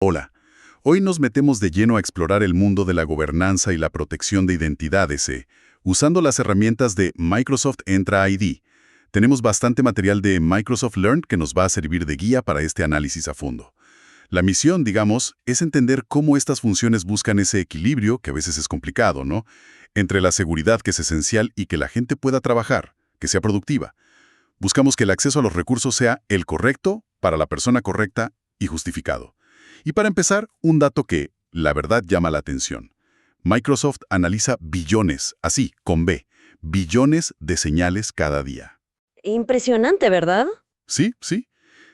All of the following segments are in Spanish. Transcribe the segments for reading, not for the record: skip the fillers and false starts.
Hola, hoy nos metemos de lleno a explorar el mundo de la gobernanza y la protección de identidades, usando las herramientas de Microsoft Entra ID. Tenemos bastante material de Microsoft Learn que nos va a servir de guía para este análisis a fondo. La misión, digamos, es entender cómo estas funciones buscan ese equilibrio, que a veces es complicado, ¿no?, entre la seguridad, que es esencial, y que la gente pueda trabajar, que sea productiva. Buscamos que el acceso a los recursos sea el correcto, para la persona correcta y justificado. Y para empezar, un dato que, la verdad, llama la atención. Microsoft analiza billones, así, con B, billones de señales cada día. Impresionante, ¿verdad? Sí, sí.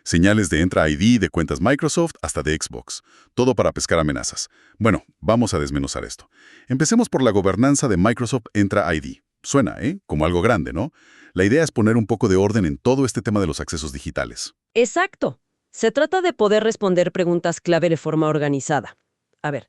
Señales de Entra ID, de cuentas Microsoft, hasta de Xbox. Todo para pescar amenazas. Bueno, vamos a desmenuzar esto. Empecemos por la gobernanza de Microsoft Entra ID. Suena, como algo grande, ¿no? La idea es poner un poco de orden en todo este tema de los accesos digitales. Exacto. Se trata de poder responder preguntas clave de forma organizada. A ver,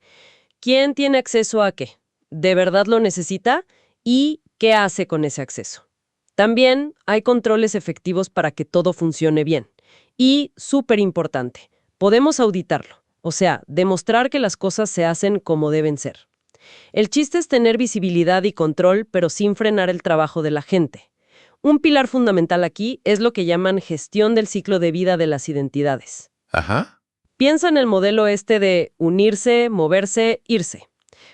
¿quién tiene acceso a qué? ¿De verdad lo necesita? ¿Y qué hace con ese acceso? También hay controles efectivos para que todo funcione bien. Y, súper importante, podemos auditarlo, o sea, demostrar que las cosas se hacen como deben ser. El chiste es tener visibilidad y control, pero sin frenar el trabajo de la gente. Un pilar fundamental aquí es lo que llaman gestión del ciclo de vida de las identidades. Ajá. Piensa en el modelo este de unirse, moverse, irse.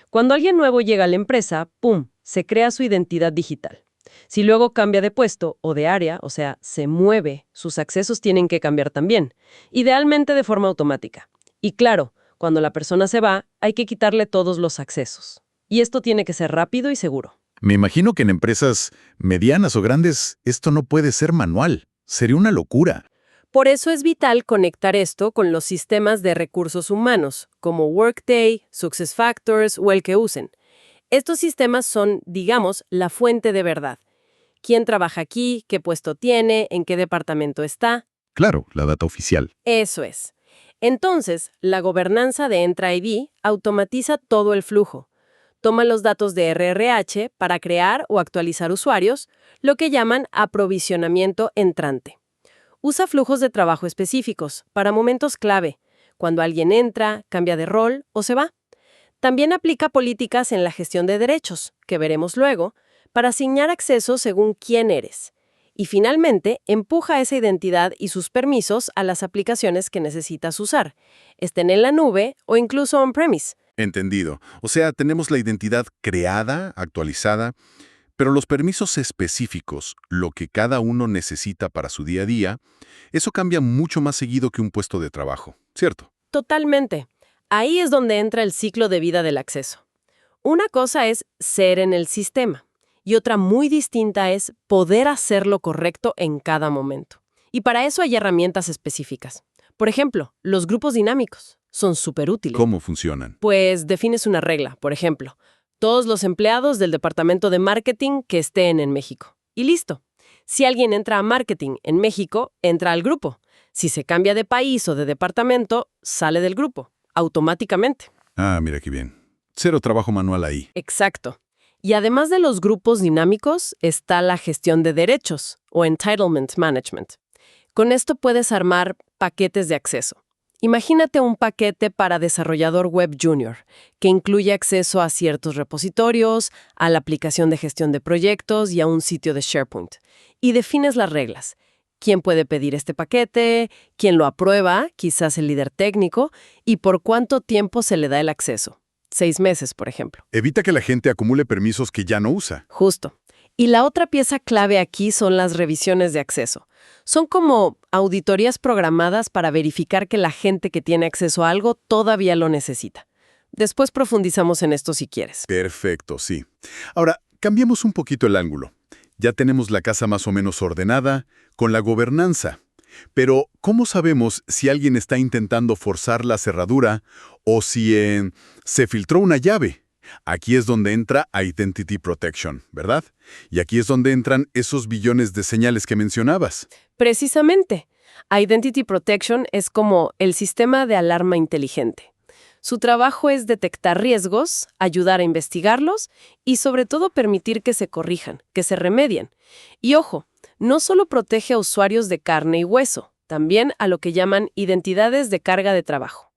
Cuando alguien nuevo llega a la empresa, ¡pum!, se crea su identidad digital. Si luego cambia de puesto o de área, o sea, se mueve, sus accesos tienen que cambiar también, idealmente de forma automática. Y claro, cuando la persona se va, hay que quitarle todos los accesos. Y esto tiene que ser rápido y seguro. Me imagino que en empresas medianas o grandes esto no puede ser manual. Sería una locura. Por eso es vital conectar esto con los sistemas de recursos humanos, como Workday, SuccessFactors o el que usen. Estos sistemas son, digamos, la fuente de verdad. ¿Quién trabaja aquí? ¿Qué puesto tiene? ¿En qué departamento está? Claro, la data oficial. Eso es. Entonces, la gobernanza de Entra ID automatiza todo el flujo. Toma los datos de RRH para crear o actualizar usuarios, lo que llaman aprovisionamiento entrante. Usa flujos de trabajo específicos para momentos clave, cuando alguien entra, cambia de rol o se va. También aplica políticas en la gestión de derechos, que veremos luego, para asignar acceso según quién eres. Y finalmente, empuja esa identidad y sus permisos a las aplicaciones que necesitas usar, estén en la nube o incluso on-premise. Entendido. O sea, tenemos la identidad creada, actualizada, pero los permisos específicos, lo que cada uno necesita para su día a día, eso cambia mucho más seguido que un puesto de trabajo, ¿cierto? Totalmente. Ahí es donde entra el ciclo de vida del acceso. Una cosa es ser en el sistema y otra muy distinta es poder hacer lo correcto en cada momento. Y para eso hay herramientas específicas. Por ejemplo, los grupos dinámicos son súper útiles. ¿Cómo funcionan? Pues defines una regla, por ejemplo, todos los empleados del departamento de marketing que estén en México. Y listo. Si alguien entra a marketing en México, entra al grupo. Si se cambia de país o de departamento, sale del grupo, automáticamente. Ah, mira qué bien. Cero trabajo manual ahí. Exacto. Y además de los grupos dinámicos, está la gestión de derechos, o Entitlement Management. Con esto puedes armar paquetes de acceso. Imagínate un paquete para desarrollador web junior, que incluye acceso a ciertos repositorios, a la aplicación de gestión de proyectos y a un sitio de SharePoint. Y defines las reglas. ¿Quién puede pedir este paquete? ¿Quién lo aprueba? Quizás el líder técnico. ¿Y por cuánto tiempo se le da el acceso? 6 meses, por ejemplo. Evita que la gente acumule permisos que ya no usa. Justo. Y la otra pieza clave aquí son las revisiones de acceso. Son como auditorías programadas para verificar que la gente que tiene acceso a algo todavía lo necesita. Después profundizamos en esto si quieres. Perfecto, sí. Ahora, cambiemos un poquito el ángulo. Ya tenemos la casa más o menos ordenada, con la gobernanza. Pero, ¿cómo sabemos si alguien está intentando forzar la cerradura o si se filtró una llave? Aquí es donde entra Identity Protection, ¿verdad? Y aquí es donde entran esos billones de señales que mencionabas. Precisamente. Identity Protection es como el sistema de alarma inteligente. Su trabajo es detectar riesgos, ayudar a investigarlos y sobre todo permitir que se corrijan, que se remedien. Y ojo, no solo protege a usuarios de carne y hueso, también a lo que llaman identidades de carga de trabajo.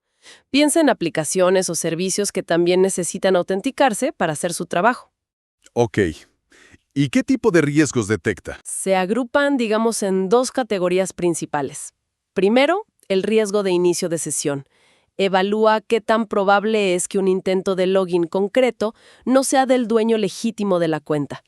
Piensa en aplicaciones o servicios que también necesitan autenticarse para hacer su trabajo. Ok. ¿Y qué tipo de riesgos detecta? Se agrupan, digamos, en dos categorías principales. Primero, el riesgo de inicio de sesión. Evalúa qué tan probable es que un intento de login concreto no sea del dueño legítimo de la cuenta.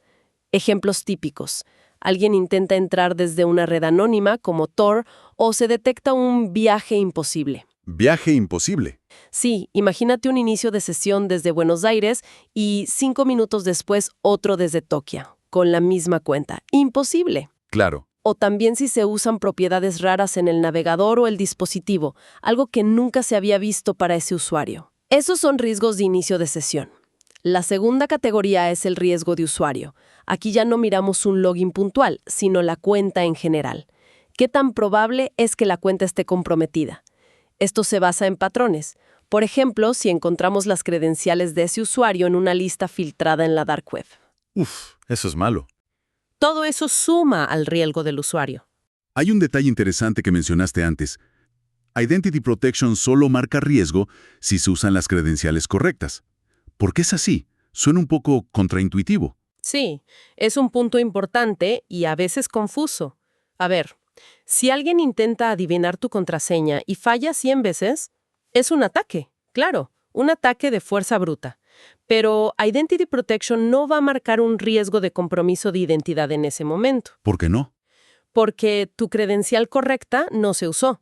Ejemplos típicos. Alguien intenta entrar desde una red anónima como Tor o se detecta un viaje imposible. Viaje imposible. Sí, imagínate un inicio de sesión desde Buenos Aires y 5 minutos después otro desde Tokio, con la misma cuenta. Imposible. Claro. O también si se usan propiedades raras en el navegador o el dispositivo, algo que nunca se había visto para ese usuario. Esos son riesgos de inicio de sesión. La segunda categoría es el riesgo de usuario. Aquí ya no miramos un login puntual, sino la cuenta en general. ¿Qué tan probable es que la cuenta esté comprometida? Esto se basa en patrones. Por ejemplo, si encontramos las credenciales de ese usuario en una lista filtrada en la dark web. Uf, eso es malo. Todo eso suma al riesgo del usuario. Hay un detalle interesante que mencionaste antes. Identity Protection solo marca riesgo si se usan las credenciales correctas. ¿Por qué es así? Suena un poco contraintuitivo. Sí, es un punto importante y a veces confuso. A ver, si alguien intenta adivinar tu contraseña y falla 100 veces, es un ataque, claro, un ataque de fuerza bruta. Pero Identity Protection no va a marcar un riesgo de compromiso de identidad en ese momento, ¿Por qué no? porque tu credencial correcta no se usó.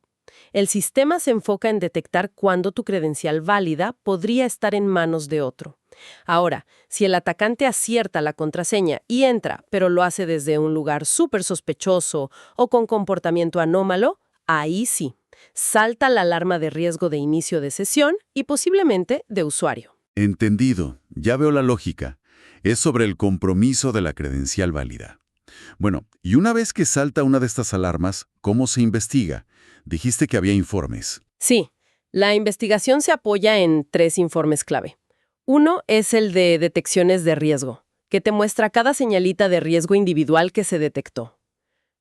El sistema se enfoca en detectar cuándo tu credencial válida podría estar en manos de otro. Ahora, si el atacante acierta la contraseña y entra, pero lo hace desde un lugar súper sospechoso o con comportamiento anómalo, ahí sí, salta la alarma de riesgo de inicio de sesión y posiblemente de usuario. Entendido. Ya veo la lógica. Es sobre el compromiso de la credencial válida. Bueno, y una vez que salta una de estas alarmas, ¿cómo se investiga? Dijiste que había informes. Sí, la investigación se apoya en 3 informes clave. Uno es el de detecciones de riesgo, que te muestra cada señalita de riesgo individual que se detectó.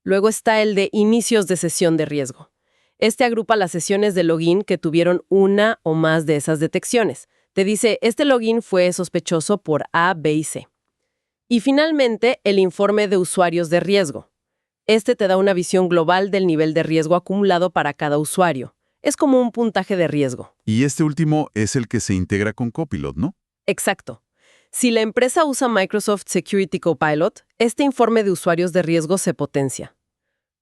Luego está el de inicios de sesión de riesgo. Este agrupa las sesiones de login que tuvieron una o más de esas detecciones. Te dice, este login fue sospechoso por A, B y C. Y finalmente, el informe de usuarios de riesgo. Este te da una visión global del nivel de riesgo acumulado para cada usuario. Es como un puntaje de riesgo. Y este último es el que se integra con Copilot, ¿no? Exacto. Si la empresa usa Microsoft Security Copilot, este informe de usuarios de riesgo se potencia.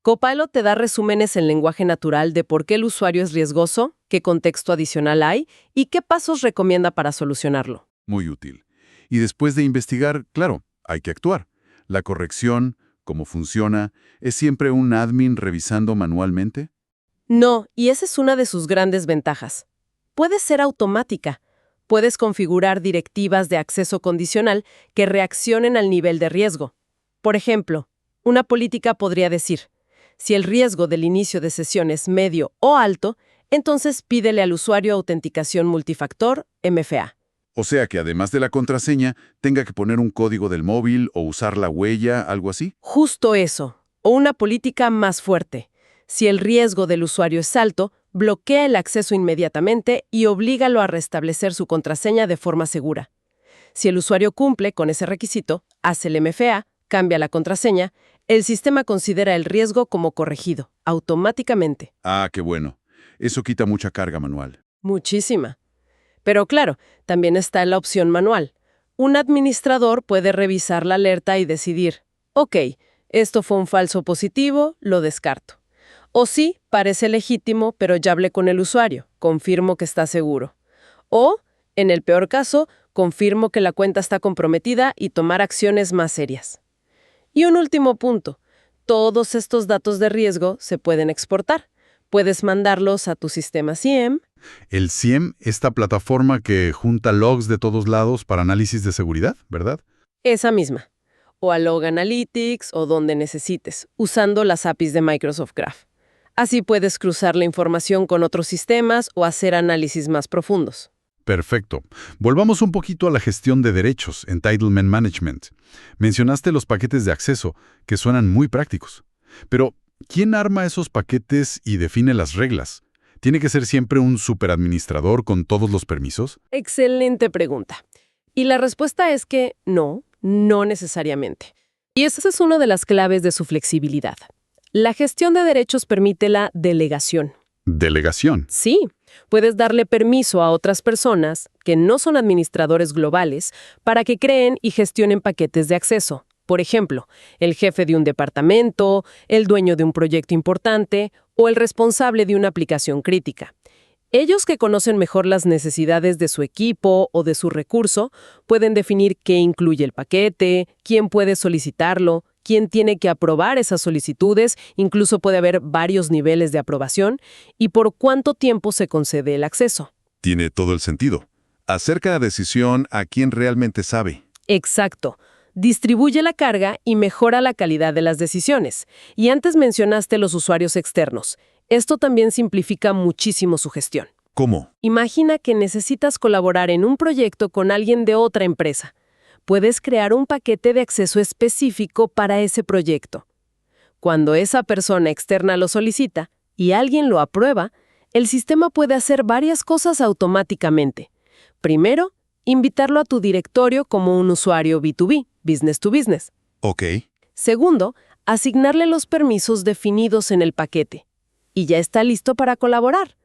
Copilot te da resúmenes en lenguaje natural de por qué el usuario es riesgoso, qué contexto adicional hay y qué pasos recomienda para solucionarlo. Muy útil. Y después de investigar, claro, hay que actuar. La corrección, cómo funciona, ¿es siempre un admin revisando manualmente? No, y esa es una de sus grandes ventajas. Puede ser automática. Puedes configurar directivas de acceso condicional que reaccionen al nivel de riesgo. Por ejemplo, una política podría decir, si el riesgo del inicio de sesión es medio o alto, entonces pídele al usuario autenticación multifactor, MFA. O sea que además de la contraseña, tenga que poner un código del móvil o usar la huella, algo así. Justo eso. O una política más fuerte. Si el riesgo del usuario es alto, bloquea el acceso inmediatamente y oblígalo a restablecer su contraseña de forma segura. Si el usuario cumple con ese requisito, hace el MFA, cambia la contraseña, el sistema considera el riesgo como corregido, automáticamente. Ah, qué bueno. Eso quita mucha carga manual. Muchísima. Pero claro, también está la opción manual. Un administrador puede revisar la alerta y decidir, ok, esto fue un falso positivo, lo descarto. O sí, parece legítimo, pero ya hablé con el usuario, confirmo que está seguro. O, en el peor caso, confirmo que la cuenta está comprometida y tomar acciones más serias. Y un último punto, todos estos datos de riesgo se pueden exportar. Puedes mandarlos a tu sistema SIEM. El SIEM, esta plataforma que junta logs de todos lados para análisis de seguridad, ¿verdad? Esa misma. O a Log Analytics o donde necesites, usando las APIs de Microsoft Graph. Así puedes cruzar la información con otros sistemas o hacer análisis más profundos. Perfecto. Volvamos un poquito a la gestión de derechos, Entitlement Management. Mencionaste los paquetes de acceso, que suenan muy prácticos. Pero, ¿quién arma esos paquetes y define las reglas? ¿Tiene que ser siempre un superadministrador con todos los permisos? Excelente pregunta. Y la respuesta es que no necesariamente. Y esa es una de las claves de su flexibilidad. La gestión de derechos permite la delegación. Delegación. Sí, puedes darle permiso a otras personas que no son administradores globales para que creen y gestionen paquetes de acceso. Por ejemplo, el jefe de un departamento, el dueño de un proyecto importante o el responsable de una aplicación crítica. Ellos que conocen mejor las necesidades de su equipo o de su recurso pueden definir qué incluye el paquete, quién puede solicitarlo, quién tiene que aprobar esas solicitudes, incluso puede haber varios niveles de aprobación, y por cuánto tiempo se concede el acceso. Tiene todo el sentido. Acerca la decisión a quien realmente sabe. Exacto. Distribuye la carga y mejora la calidad de las decisiones. Y antes mencionaste los usuarios externos. Esto también simplifica muchísimo su gestión. ¿Cómo? Imagina que necesitas colaborar en un proyecto con alguien de otra empresa. Puedes crear un paquete de acceso específico para ese proyecto. Cuando esa persona externa lo solicita y alguien lo aprueba, el sistema puede hacer varias cosas automáticamente. Primero, invitarlo a tu directorio como un usuario B2B, business to business. Ok. Segundo, asignarle los permisos definidos en el paquete. Y ya está listo para colaborar.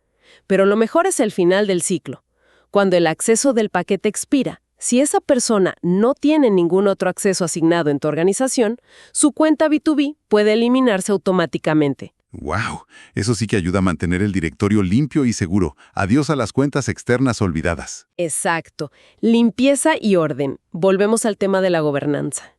Pero lo mejor es el final del ciclo. Cuando el acceso del paquete expira, si esa persona no tiene ningún otro acceso asignado en tu organización, su cuenta B2B puede eliminarse automáticamente. ¡Wow! Eso sí que ayuda a mantener el directorio limpio y seguro. Adiós a las cuentas externas olvidadas. Exacto. Limpieza y orden. Volvemos al tema de la gobernanza.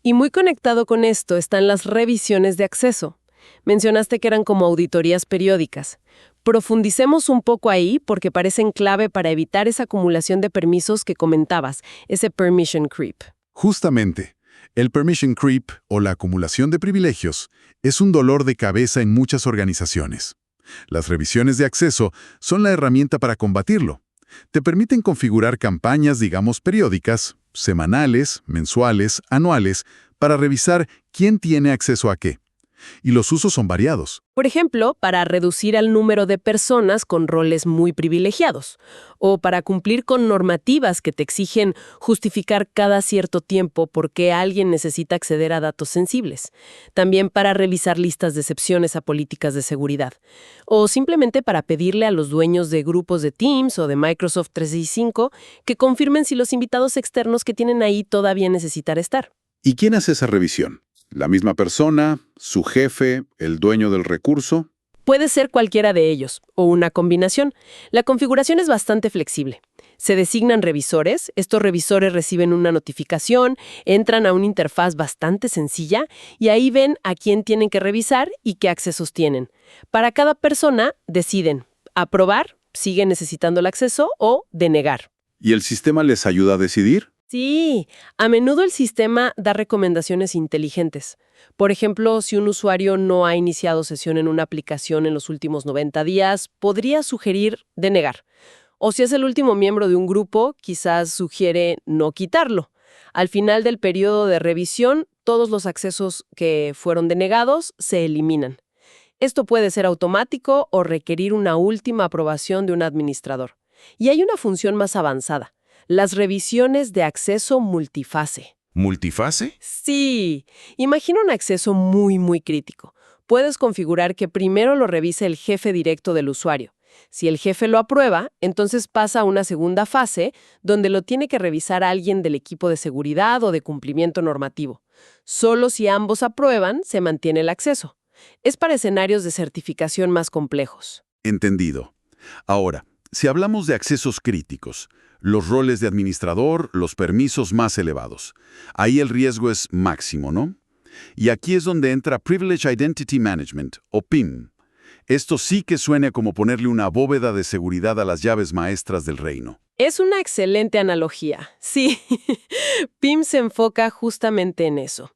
Y muy conectado con esto están las revisiones de acceso. Mencionaste que eran como auditorías periódicas. Profundicemos un poco ahí porque parecen clave para evitar esa acumulación de permisos que comentabas, ese permission creep. Justamente, el permission creep o la acumulación de privilegios es un dolor de cabeza en muchas organizaciones. Las revisiones de acceso son la herramienta para combatirlo. Te permiten configurar campañas, digamos, periódicas, semanales, mensuales, anuales, para revisar quién tiene acceso a qué. Y los usos son variados. Por ejemplo, para reducir al número de personas con roles muy privilegiados, o para cumplir con normativas que te exigen justificar cada cierto tiempo por qué alguien necesita acceder a datos sensibles. También para revisar listas de excepciones a políticas de seguridad. O simplemente para pedirle a los dueños de grupos de Teams o de Microsoft 365 que confirmen si los invitados externos que tienen ahí todavía necesitan estar. ¿Y quién hace esa revisión? ¿La misma persona, su jefe, el dueño del recurso? Puede ser cualquiera de ellos, o una combinación. La configuración es bastante flexible. Se designan revisores, estos revisores reciben una notificación, entran a una interfaz bastante sencilla y ahí ven a quién tienen que revisar y qué accesos tienen. Para cada persona deciden aprobar, sigue necesitando el acceso o denegar. ¿Y el sistema les ayuda a decidir? Sí, a menudo el sistema da recomendaciones inteligentes. Por ejemplo, si un usuario no ha iniciado sesión en una aplicación en los últimos 90 días, podría sugerir denegar. O si es el último miembro de un grupo, quizás sugiere no quitarlo. Al final del periodo de revisión, todos los accesos que fueron denegados se eliminan. Esto puede ser automático o requerir una última aprobación de un administrador. Y hay una función más avanzada. Las revisiones de acceso multifase. ¿Multifase? Sí, imagina un acceso muy crítico. Puedes configurar que primero lo revise el jefe directo del usuario. Si el jefe lo aprueba, entonces pasa a una segunda fase donde lo tiene que revisar alguien del equipo de seguridad o de cumplimiento normativo. Solo si ambos aprueban, se mantiene el acceso. Es para escenarios de certificación más complejos. Entendido. Ahora, si hablamos de accesos críticos, los roles de administrador, los permisos más elevados. Ahí el riesgo es máximo, ¿no? Y aquí es donde entra Privilege Identity Management, o PIM. Esto sí que suena como ponerle una bóveda de seguridad a las llaves maestras del reino. Es una excelente analogía. Sí, PIM se enfoca justamente en eso.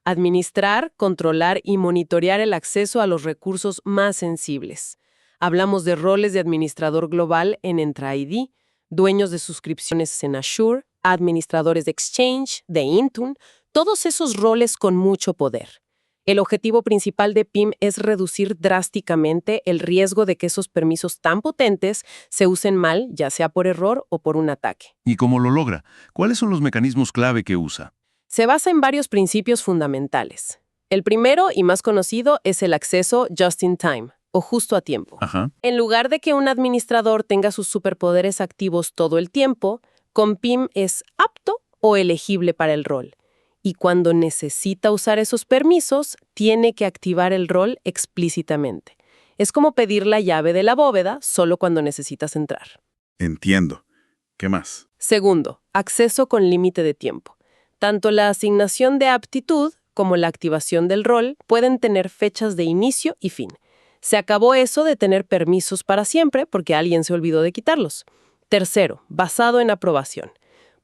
Administrar, controlar y monitorear el acceso a los recursos más sensibles. Hablamos de roles de administrador global en Entra ID, dueños de suscripciones en Azure, administradores de Exchange, de Intune, todos esos roles con mucho poder. El objetivo principal de PIM es reducir drásticamente el riesgo de que esos permisos tan potentes se usen mal, ya sea por error o por un ataque. ¿Y cómo lo logra? ¿Cuáles son los mecanismos clave que usa? Se basa en varios principios fundamentales. El primero y más conocido es el acceso just in time, o justo a tiempo. Ajá. En lugar de que un administrador tenga sus superpoderes activos todo el tiempo, con PIM es apto o elegible para el rol. Y cuando necesita usar esos permisos, tiene que activar el rol explícitamente. Es como pedir la llave de la bóveda solo cuando necesitas entrar. Entiendo. ¿Qué más? Segundo, acceso con límite de tiempo. Tanto la asignación de aptitud como la activación del rol pueden tener fechas de inicio y fin. Se acabó eso de tener permisos para siempre porque alguien se olvidó de quitarlos. Tercero, basado en aprobación.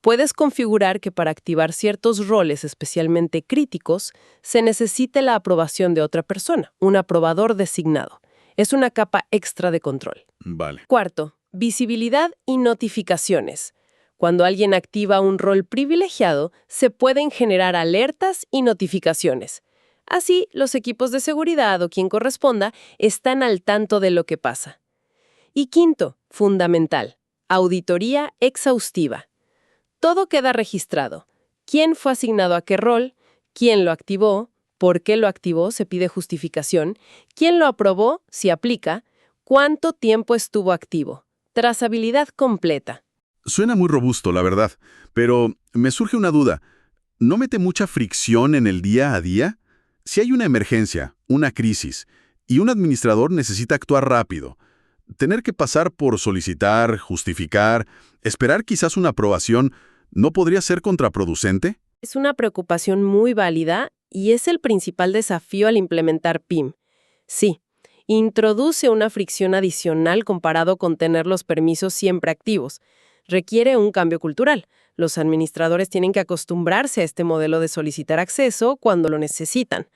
Puedes configurar que para activar ciertos roles especialmente críticos, se necesite la aprobación de otra persona, un aprobador designado. Es una capa extra de control. Vale. Cuarto, visibilidad y notificaciones. Cuando alguien activa un rol privilegiado, se pueden generar alertas y notificaciones. Así, los equipos de seguridad o quien corresponda están al tanto de lo que pasa. Y quinto, fundamental, auditoría exhaustiva. Todo queda registrado. ¿Quién fue asignado a qué rol? ¿Quién lo activó? ¿Por qué lo activó? Se pide justificación. ¿Quién lo aprobó? Si aplica. ¿Cuánto tiempo estuvo activo? Trazabilidad completa. Suena muy robusto, la verdad, pero me surge una duda. ¿No mete mucha fricción en el día a día? Si hay una emergencia, una crisis, y un administrador necesita actuar rápido, tener que pasar por solicitar, justificar, esperar quizás una aprobación, ¿no podría ser contraproducente? Es una preocupación muy válida y es el principal desafío al implementar PIM. Sí, introduce una fricción adicional comparado con tener los permisos siempre activos. Requiere un cambio cultural. Los administradores tienen que acostumbrarse a este modelo de solicitar acceso cuando lo necesitan.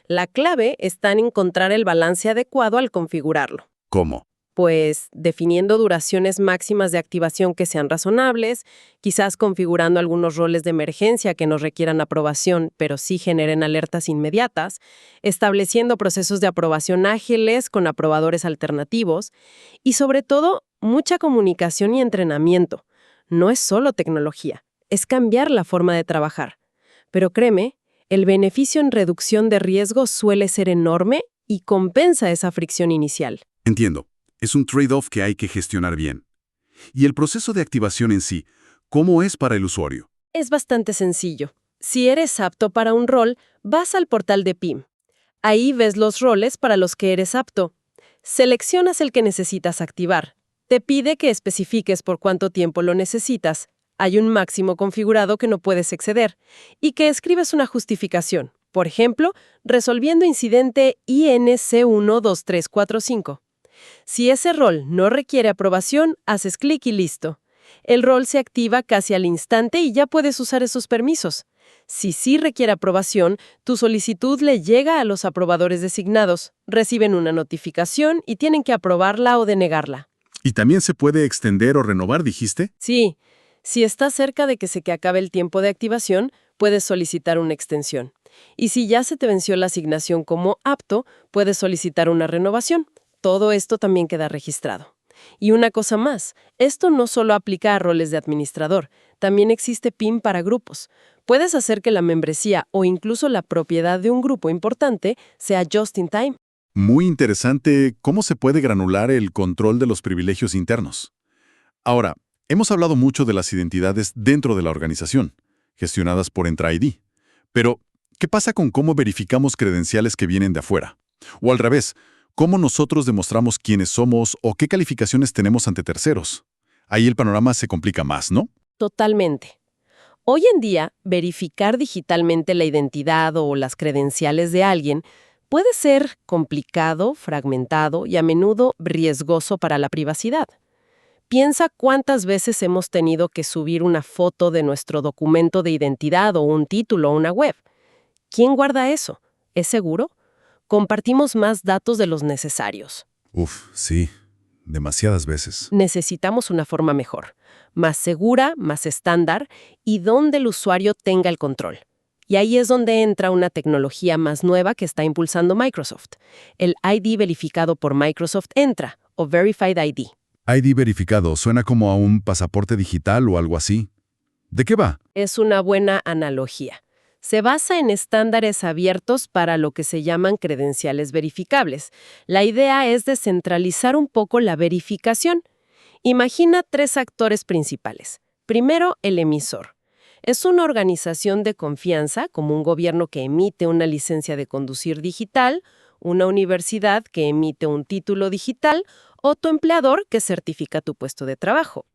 La clave está en encontrar el balance adecuado al configurarlo. ¿Cómo? Pues definiendo duraciones máximas de activación que sean razonables, quizás configurando algunos roles de emergencia que no requieran aprobación, pero sí generen alertas inmediatas, estableciendo procesos de aprobación ágiles con aprobadores alternativos y, sobre todo, mucha comunicación y entrenamiento. No es solo tecnología, es cambiar la forma de trabajar. Pero créeme, el beneficio en reducción de riesgo suele ser enorme y compensa esa fricción inicial. Entiendo. Es un trade-off que hay que gestionar bien. ¿Y el proceso de activación en sí, cómo es para el usuario? Es bastante sencillo. Si eres apto para un rol, vas al portal de PIM. Ahí ves los roles para los que eres apto. Seleccionas el que necesitas activar. Te pide que especifiques por cuánto tiempo lo necesitas. Hay un máximo configurado que no puedes exceder. Y que escribes una justificación. Por ejemplo, resolviendo incidente INC12345. Si ese rol no requiere aprobación, haces clic y listo. El rol se activa casi al instante y ya puedes usar esos permisos. Si sí requiere aprobación, tu solicitud le llega a los aprobadores designados. Reciben una notificación y tienen que aprobarla o denegarla. ¿Y también se puede extender o renovar, dijiste? Sí, si está cerca de que se acabe el tiempo de activación, puedes solicitar una extensión. Y si ya se te venció la asignación como apto, puedes solicitar una renovación. Todo esto también queda registrado. Y una cosa más, esto no solo aplica a roles de administrador, también existe PIM para grupos. Puedes hacer que la membresía o incluso la propiedad de un grupo importante sea just in time. Muy interesante cómo se puede granular el control de los privilegios internos. Ahora, hemos hablado mucho de las identidades dentro de la organización, gestionadas por Entra ID. Pero, ¿qué pasa con cómo verificamos credenciales que vienen de afuera? O al revés, ¿cómo nosotros demostramos quiénes somos o qué calificaciones tenemos ante terceros? Ahí el panorama se complica más, ¿no? Totalmente. Hoy en día, verificar digitalmente la identidad o las credenciales de alguien puede ser complicado, fragmentado y a menudo riesgoso para la privacidad. Piensa cuántas veces hemos tenido que subir una foto de nuestro documento de identidad o un título o una web. ¿Quién guarda eso? ¿Es seguro? Compartimos más datos de los necesarios. Sí, demasiadas veces. Necesitamos una forma mejor, más segura, más estándar y donde el usuario tenga el control. Y ahí es donde entra una tecnología más nueva que está impulsando Microsoft, el ID verificado por Microsoft Entra, o Verified ID. ID verificado suena como a un pasaporte digital o algo así. ¿De qué va? Es una buena analogía. Se basa en estándares abiertos para lo que se llaman credenciales verificables. La idea es descentralizar un poco la verificación. Imagina 3 actores principales. Primero, el emisor. Es una organización de confianza, como un gobierno que emite una licencia de conducir digital, una universidad que emite un título digital o tu empleador que certifica tu puesto de trabajo.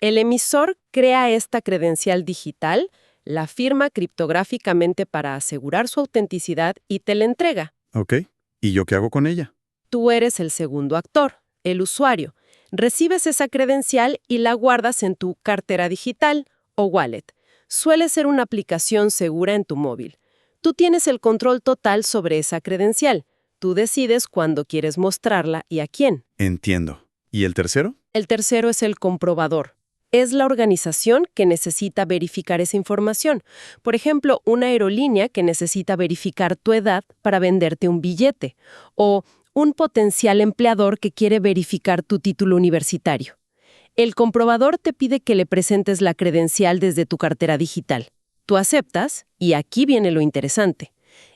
El emisor crea esta credencial digital, la firma criptográficamente para asegurar su autenticidad y te la entrega. Ok. ¿Y yo qué hago con ella? Tú eres el segundo actor, el usuario. Recibes esa credencial y la guardas en tu cartera digital o wallet. Suele ser una aplicación segura en tu móvil. Tú tienes el control total sobre esa credencial. Tú decides cuándo quieres mostrarla y a quién. Entiendo. ¿Y el tercero? El tercero es el comprobador. Es la organización que necesita verificar esa información. Por ejemplo, una aerolínea que necesita verificar tu edad para venderte un billete. O un potencial empleador que quiere verificar tu título universitario. El comprobador te pide que le presentes la credencial desde tu cartera digital. Tú aceptas, y aquí viene lo interesante.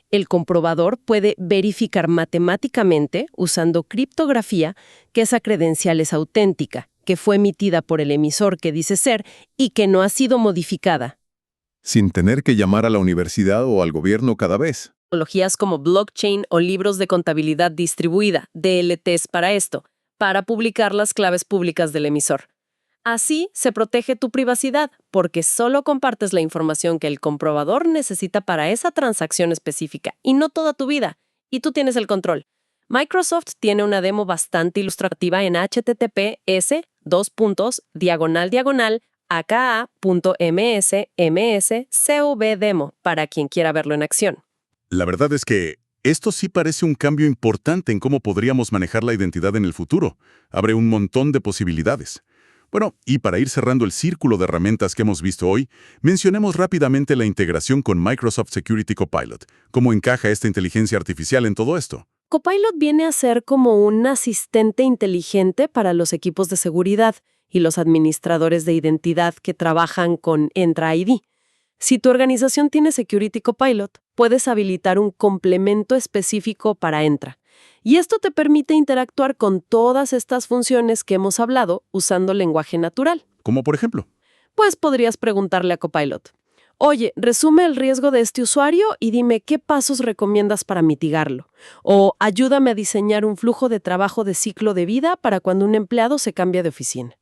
El comprobador puede verificar matemáticamente, usando criptografía, que esa credencial es auténtica, que fue emitida por el emisor que dice ser y que no ha sido modificada. Sin tener que llamar a la universidad o al gobierno cada vez. Tecnologías como blockchain o libros de contabilidad distribuida, DLTs para esto, para publicar las claves públicas del emisor. Así se protege tu privacidad, porque solo compartes la información que el comprobador necesita para esa transacción específica, y no toda tu vida, y tú tienes el control. Microsoft tiene una demo bastante ilustrativa en https://aka.ms/cvdemo para quien quiera verlo en acción. La verdad es que esto sí parece un cambio importante en cómo podríamos manejar la identidad en el futuro. Abre un montón de posibilidades. Bueno, y para ir cerrando el círculo de herramientas que hemos visto hoy, mencionemos rápidamente la integración con Microsoft Security Copilot. ¿Cómo encaja esta inteligencia artificial en todo esto? Copilot viene a ser como un asistente inteligente para los equipos de seguridad y los administradores de identidad que trabajan con Entra ID. Si tu organización tiene Security Copilot, puedes habilitar un complemento específico para Entra. Y esto te permite interactuar con todas estas funciones que hemos hablado usando lenguaje natural. Como por ejemplo. Pues podrías preguntarle a Copilot: oye, resume el riesgo de este usuario y dime qué pasos recomiendas para mitigarlo. O ayúdame a diseñar un flujo de trabajo de ciclo de vida para cuando un empleado se cambia de oficina.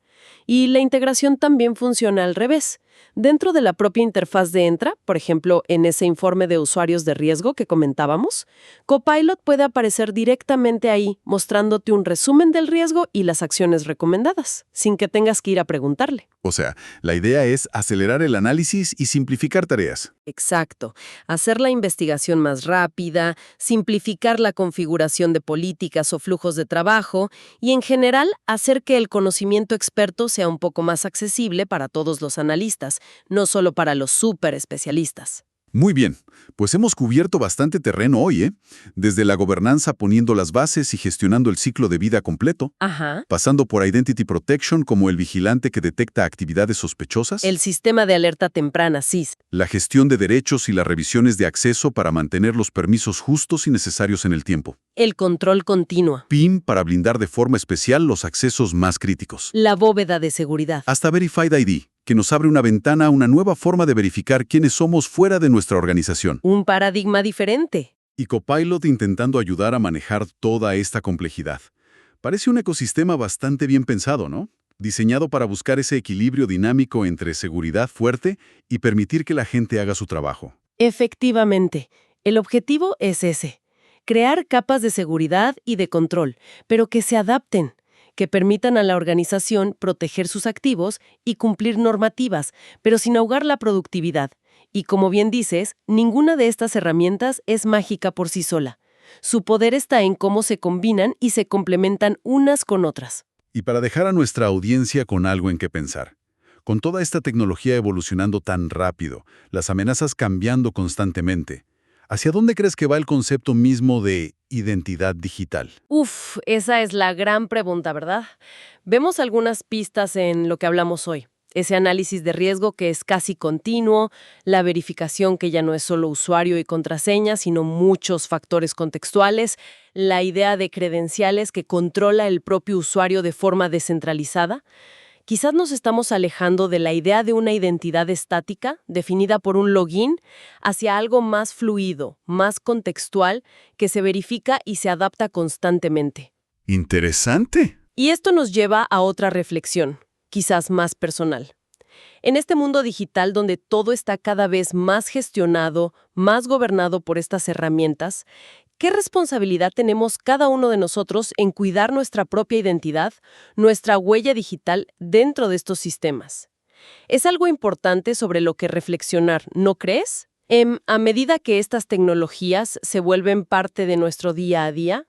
Y la integración también funciona al revés. Dentro de la propia interfaz de Entra, por ejemplo, en ese informe de usuarios de riesgo que comentábamos, Copilot puede aparecer directamente ahí, mostrándote un resumen del riesgo y las acciones recomendadas, sin que tengas que ir a preguntarle. O sea, la idea es acelerar el análisis y simplificar tareas. Exacto. Hacer la investigación más rápida, simplificar la configuración de políticas o flujos de trabajo y, en general, hacer que el conocimiento experto sea un poco más accesible para todos los analistas, no solo para los súper especialistas. Muy bien, pues hemos cubierto bastante terreno hoy, ¿eh? Desde la gobernanza poniendo las bases y gestionando el ciclo de vida completo, Ajá. pasando por Identity Protection como el vigilante que detecta actividades sospechosas, El sistema de alerta temprana, SIS. la gestión de derechos y las revisiones de acceso para mantener los permisos justos y necesarios en el tiempo, El control continuo. PIM para blindar de forma especial los accesos más críticos, La bóveda de seguridad. hasta Verified ID, que nos abre una ventana a una nueva forma de verificar quiénes somos fuera de nuestra organización. Un paradigma diferente. Y Copilot intentando ayudar a manejar toda esta complejidad. Parece un ecosistema bastante bien pensado, ¿no? Diseñado para buscar ese equilibrio dinámico entre seguridad fuerte y permitir que la gente haga su trabajo. Efectivamente. El objetivo es ese: crear capas de seguridad y de control, pero que se adapten, que permitan a la organización proteger sus activos y cumplir normativas, pero sin ahogar la productividad. Y como bien dices, ninguna de estas herramientas es mágica por sí sola. Su poder está en cómo se combinan y se complementan unas con otras. Y para dejar a nuestra audiencia con algo en qué pensar, Con toda esta tecnología evolucionando tan rápido, las amenazas cambiando constantemente, ¿hacia dónde crees que va el concepto mismo de identidad digital? Uf, esa es la gran pregunta, ¿verdad? Vemos algunas pistas en lo que hablamos hoy. Ese análisis de riesgo que es casi continuo, la verificación que ya no es solo usuario y contraseña, sino muchos factores contextuales, la idea de credenciales que controla el propio usuario de forma descentralizada. Quizás nos estamos alejando de la idea de una identidad estática, definida por un login, hacia algo más fluido, más contextual, que se verifica y se adapta constantemente. Interesante. Y esto nos lleva a otra reflexión, quizás más personal. En este mundo digital donde todo está cada vez más gestionado, más gobernado por estas herramientas, ¿qué responsabilidad tenemos cada uno de nosotros en cuidar nuestra propia identidad, nuestra huella digital dentro de estos sistemas? Es algo importante sobre lo que reflexionar, ¿no crees? A medida que estas tecnologías se vuelven parte de nuestro día a día,